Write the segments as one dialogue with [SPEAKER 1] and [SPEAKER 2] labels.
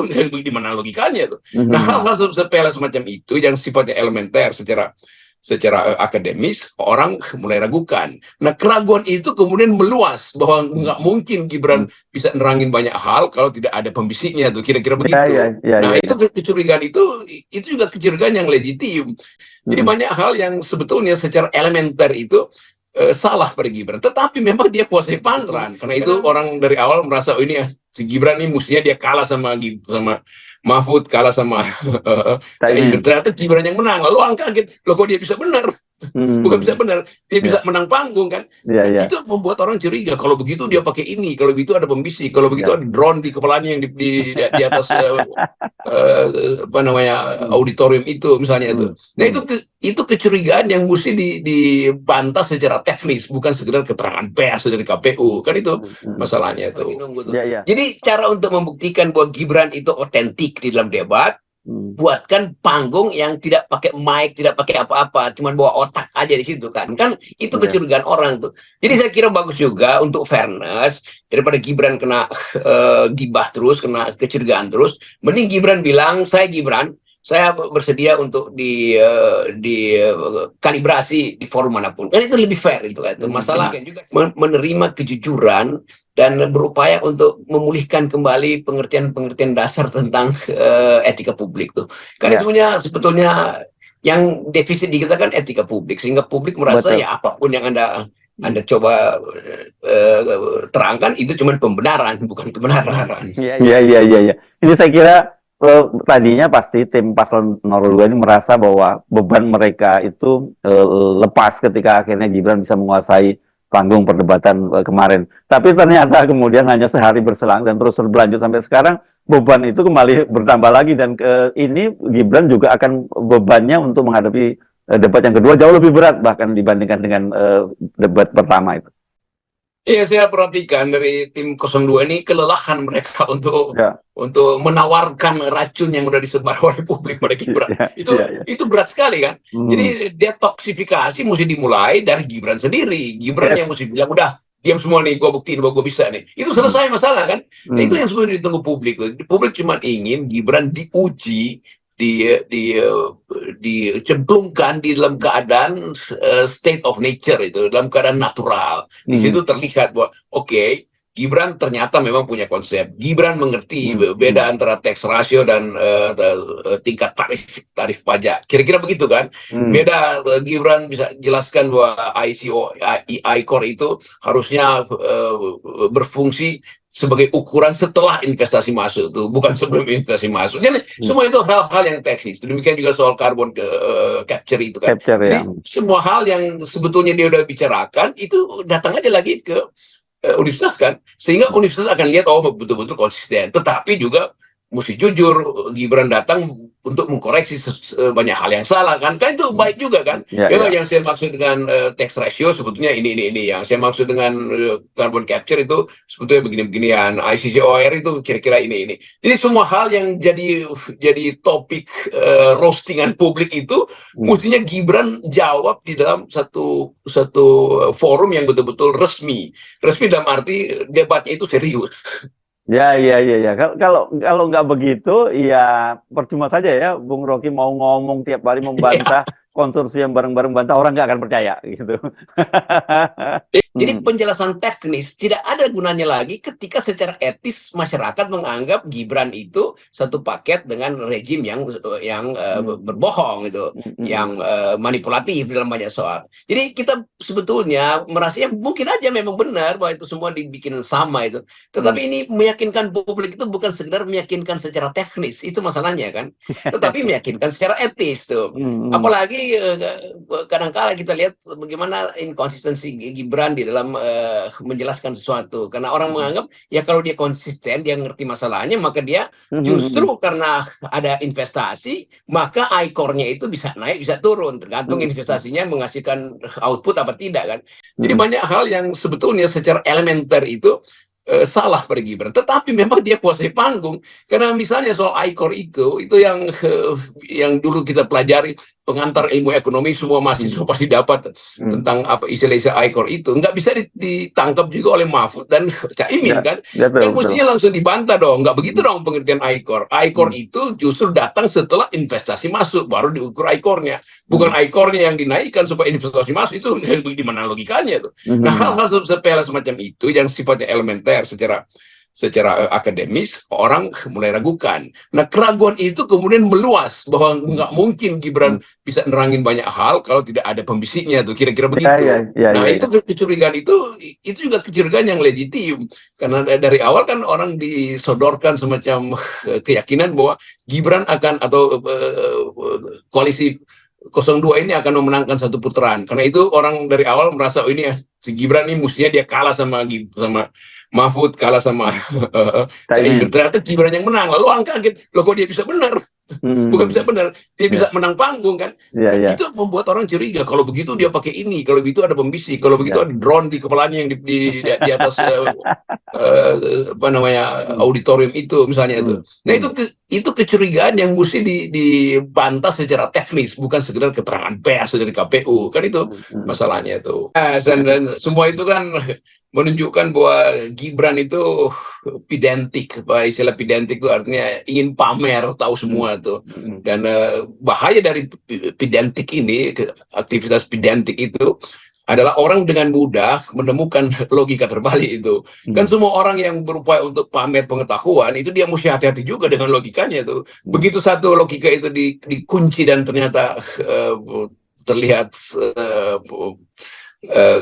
[SPEAKER 1] itu di mana logikanya tuh. Nah, hal-hal sepele semacam itu yang sifatnya elementer secara akademis orang mulai ragukan. Nah, keraguan itu kemudian meluas bahwa nggak mungkin Gibran bisa nerangin banyak hal kalau tidak ada pembisiknya tuh, kira-kira begitu. Nah, itu kecurigaan itu juga kecurigaan yang legitim. Jadi banyak hal yang sebetulnya secara elementer itu salah pada Gibran, tetapi memang dia kuasai pangeran. Karena itu orang dari awal merasa oh, ini ya, si Gibran ini mestinya dia kalah sama Mahfud, kalah sama Caimin. Ternyata Gibran yang menang. Lalu orang kaget, loh kok dia bisa benar? Bukan bisa benar, dia bisa menang panggung kan. Itu membuat orang curiga. Kalau begitu dia pakai ini, kalau begitu ada pembisik, kalau begitu ada drone di kepalanya yang di atas apa namanya auditorium itu misalnya itu. Nah, itu kecurigaan yang mesti dibantah secara teknis, bukan sekedar keterangan pers dari KPU. Kan itu masalahnya itu. Jadi cara untuk membuktikan bahwa Gibran itu otentik di dalam debat, buatkan panggung yang tidak pakai mic, tidak pakai apa-apa, cuman bawa otak aja di situ kan itu kecurigaan orang tuh. Jadi saya kira bagus juga untuk fairness, daripada Gibran kena gibah terus, kena kecurigaan terus, mending Gibran bilang saya bersedia untuk di kalibrasi di forum manapun. Kan itu lebih fair itu kan. Masalah juga menerima kejujuran dan berupaya untuk memulihkan kembali pengertian-pengertian dasar tentang etika publik tuh. Karena sebetulnya yang defisit di kita kan etika publik, sehingga publik merasa ya apapun yang Anda coba terangkan itu cuma pembenaran, bukan kebenaran.
[SPEAKER 2] Iya. Ini saya kira tadinya pasti tim Paslon 02 ini merasa bahwa beban mereka itu lepas ketika akhirnya Gibran bisa menguasai panggung perdebatan kemarin. Tapi ternyata kemudian hanya sehari berselang dan terus berlanjut sampai sekarang, beban itu kembali bertambah lagi, dan ini Gibran juga akan bebannya untuk menghadapi debat yang kedua jauh lebih berat bahkan dibandingkan dengan debat pertama itu.
[SPEAKER 1] Iya, saya perhatikan dari tim 02 ini kelelahan mereka untuk menawarkan racun yang udah disebar oleh publik pada Gibran. Itu berat sekali kan. Jadi detoksifikasi mesti dimulai dari Gibran sendiri. Gibran yang mesti bilang udah diam semua nih, gue buktiin bahwa gue bisa nih. Itu selesai masalah kan. Nah, itu yang sebenarnya ditunggu publik. Publik cuma ingin Gibran diuji, dicemplungkan di dalam keadaan state of nature, itu dalam keadaan natural. Di situ terlihat bahwa oke, Gibran ternyata memang punya konsep. Gibran mengerti beda antara tax ratio dan tingkat tarif pajak. Kira-kira begitu kan? Beda, Gibran bisa jelaskan bahwa I-Core itu harusnya berfungsi sebagai ukuran setelah investasi masuk tuh, bukan sebelum investasi masuk. Jadi semua itu hal-hal yang teknis. Demikian juga soal carbon capture itu kan. Jadi semua hal yang sebetulnya dia udah bicarakan itu datang aja lagi ke universitas kan, sehingga universitas akan lihat oh betul-betul konsisten. Tetapi juga mesti jujur, Gibran datang untuk mengkoreksi banyak hal yang salah kan itu baik juga kan. Yang saya maksud dengan tax ratio sebetulnya ini yang saya maksud dengan carbon capture itu sebetulnya begini-beginian, ICCOR itu kira-kira ini. Jadi semua hal yang jadi topik roastingan publik itu mestinya Gibran jawab di dalam satu forum yang betul-betul resmi dalam arti debatnya itu serius.
[SPEAKER 2] Ya. Kalau nggak begitu, ya percuma saja ya, Bung Rocky mau ngomong tiap hari membantah konsorsium bareng-bareng, bantah, orang nggak akan percaya gitu.
[SPEAKER 1] Jadi penjelasan teknis tidak ada gunanya lagi ketika secara etis masyarakat menganggap Gibran itu satu paket dengan rejim yang berbohong itu, yang manipulatif dalam banyak soal. Jadi kita sebetulnya merasanya mungkin aja memang benar bahwa itu semua dibikin sama itu. Tetapi ini meyakinkan publik itu bukan sekedar meyakinkan secara teknis, itu masalahnya kan. Tetapi meyakinkan secara etis tuh. Apalagi kadang-kala kita lihat bagaimana inkonsistensi Gibran di dalam menjelaskan sesuatu, karena orang menganggap ya kalau dia konsisten, dia ngerti masalahnya, maka dia justru karena ada investasi maka I-Core-nya itu bisa naik bisa turun tergantung investasinya menghasilkan output apa tidak kan. Jadi banyak hal yang sebetulnya secara elementer itu salah pada Gibran, tetapi memang dia kuasai panggung. Karena misalnya soal I-Core itu yang dulu kita pelajari pengantar ilmu ekonomi semua mahasiswa pasti dapat tentang apa istilah ICOR itu. Nggak bisa ditangkap juga oleh Mahfud dan Caimin kan. Kan mestinya langsung dibantah dong. Nggak begitu dong pengertian ICOR. ICOR itu justru datang setelah investasi masuk, baru diukur ICOR-nya. Bukan ICOR-nya yang dinaikkan supaya investasi masuk, itu di mana logikanya tuh. Nah, hal-hal sepele semacam itu yang sifatnya elementer secara akademis orang mulai ragukan. Nah, keraguan itu kemudian meluas bahwa nggak mungkin Gibran bisa nerangin banyak hal kalau tidak ada pembisiknya tuh, kira-kira begitu. Nah, itu kecurigaan itu juga kecurigaan yang legitim karena dari awal kan orang disodorkan semacam keyakinan bahwa Gibran akan atau koalisi 02 ini akan memenangkan satu putaran. Karena itu orang dari awal merasa oh ini si Gibran ini mestinya dia kalah sama Mahfud, kalah sama Caimin. Ternyata Gibran yang menang. Lalu orang kaget, loh kok dia bisa benar? Bukan bisa benar, dia bisa menang panggung kan. Itu membuat orang curiga. Kalau begitu dia pakai ini, kalau begitu ada pembisik, kalau begitu ada drone di kepalanya yang di atas apa namanya auditorium itu misalnya itu. Nah, itu kecurigaan yang mesti dibantah secara teknis, bukan sekedar keterangan pers dari KPU. Kan itu masalahnya itu. Dan semua itu kan menunjukkan bahwa Gibran itu pidentik. Istilah pidentik itu artinya ingin pamer, tahu semua tuh. Dan bahaya dari pidentik ini, aktivitas pidentik itu adalah orang dengan mudah menemukan logika terbalik itu. Kan semua orang yang berupaya untuk pamer pengetahuan itu dia mesti hati-hati juga dengan logikanya itu. Begitu satu logika itu dikunci dan ternyata terlihat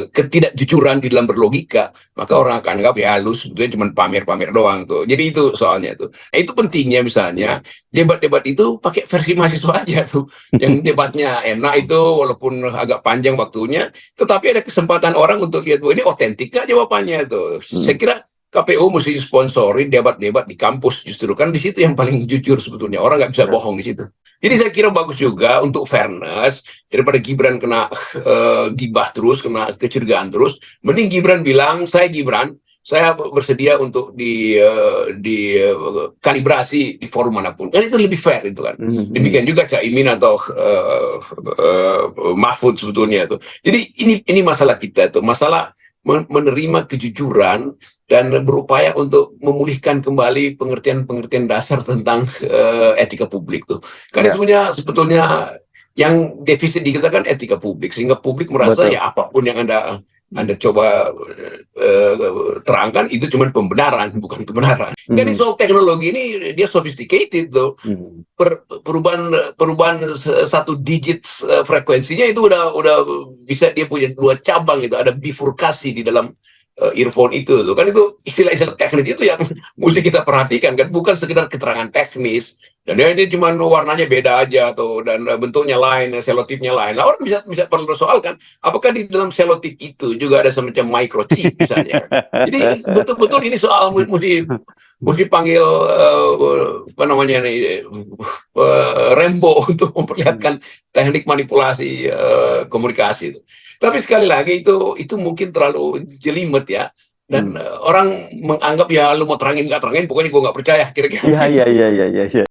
[SPEAKER 1] ketidakjujuran di dalam berlogika, maka orang akan anggap ya lu sebetulnya cuma pamer-pamer doang tuh. Jadi itu soalnya tuh. Nah, itu pentingnya misalnya debat-debat itu pakai versi mahasiswa aja tuh. Yang debatnya enak itu walaupun agak panjang waktunya, tetapi ada kesempatan orang untuk lihat bahwa ini otentik gak jawabannya tuh. Saya kira KPU mesti sponsori debat-debat di kampus, justru kan di situ yang paling jujur sebetulnya. Orang nggak bisa bohong di situ. Jadi saya kira bagus juga untuk fairness, daripada Gibran kena gibah terus, kena kecurigaan terus, mending Gibran bilang, saya bersedia untuk kalibrasi di forum manapun. Kan itu lebih fair itu kan. Demikian juga Caimin atau Mahfud sebetulnya itu. Jadi ini masalah kita tuh, masalah menerima kejujuran dan berupaya untuk memulihkan kembali pengertian-pengertian dasar tentang etika publik tuh. Karena sebetulnya yang defisit di kita kan etika publik, sehingga publik merasa ya apapun yang Anda coba terangkan itu cuma pembenaran, bukan kebenaran. Jadi soal teknologi ini dia sophisticated tuh. Perubahan satu digit frekuensinya itu udah bisa dia punya 2 cabang gitu, ada bifurkasi di dalam earphone itu tuh. Kan itu istilah-istilah teknis itu yang mesti kita perhatikan kan, bukan sekedar keterangan teknis. Dan dia cuma warnanya beda aja tuh, dan bentuknya lain, selotipnya lain. Nah, orang bisa persoalkan apakah di dalam selotip itu juga ada semacam microchip misalnya. Jadi betul-betul ini soal mesti panggil apa namanya nih Rembo untuk memperlihatkan teknik manipulasi komunikasi itu. Tapi sekali lagi itu mungkin terlalu jelimet ya. Dan orang menganggap ya lu mau terangin nggak terangin, pokoknya gue nggak percaya kira-kira.
[SPEAKER 2] Iya.